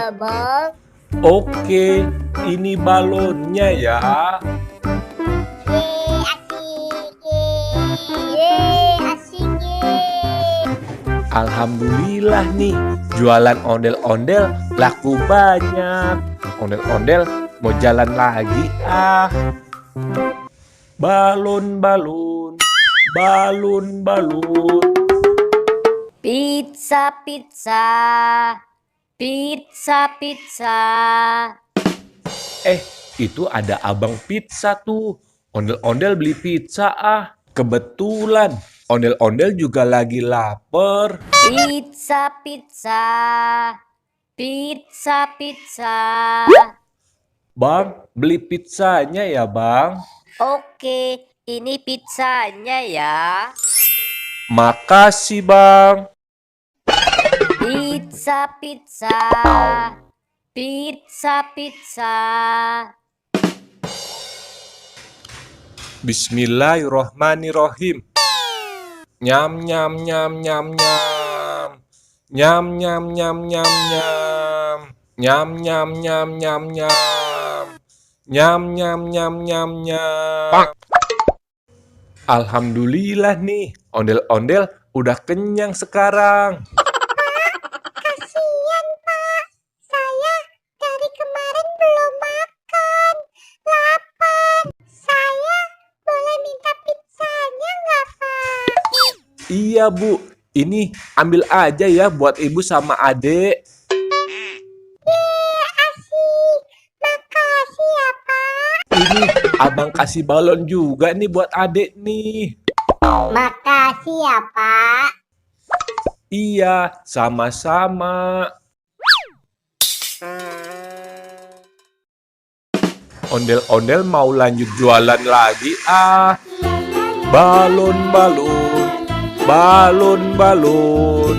ya, Bang. Oke, ini balonnya ya. Asik, ye. Alhamdulillah nih, jualan ondel-ondel laku banyak. Ondel-ondel mau jalan lagi ah. Balon-balon, balon-balon. Pizza, pizza. Pizza, pizza. Itu ada abang pizza tuh. Ondel-ondel beli pizza ah. Kebetulan, ondel-ondel juga lagi lapar. Pizza, pizza. Pizza, pizza. Bang, beli pizzanya ya bang. Oke, ini pizzanya ya. Makasih bang. Pizza, pizza. Pizza, pizza. Bismillahirrohmanirrohim. Nyam nyam nyam nyam nyam. Nyam nyam nyam nyam nyam. Nyam nyam nyam nyam nyam. Nyam nyam nyam nyam nyam. Alhamdulillah nih, ondel-ondel udah kenyang sekarang. Kasian, Pak. Saya dari kemarin belum makan. Lapar. Saya boleh minta pizzanya nggak, Pak? Iya bu, ini ambil aja ya buat ibu sama adek. Asik. Makasih ya, Pak. Ini abang kasih balon juga nih buat adek nih. Makasih ya, Pak. Iya, sama-sama. Ondel-ondel mau lanjut jualan lagi ah. Balon-balon, balon-balon.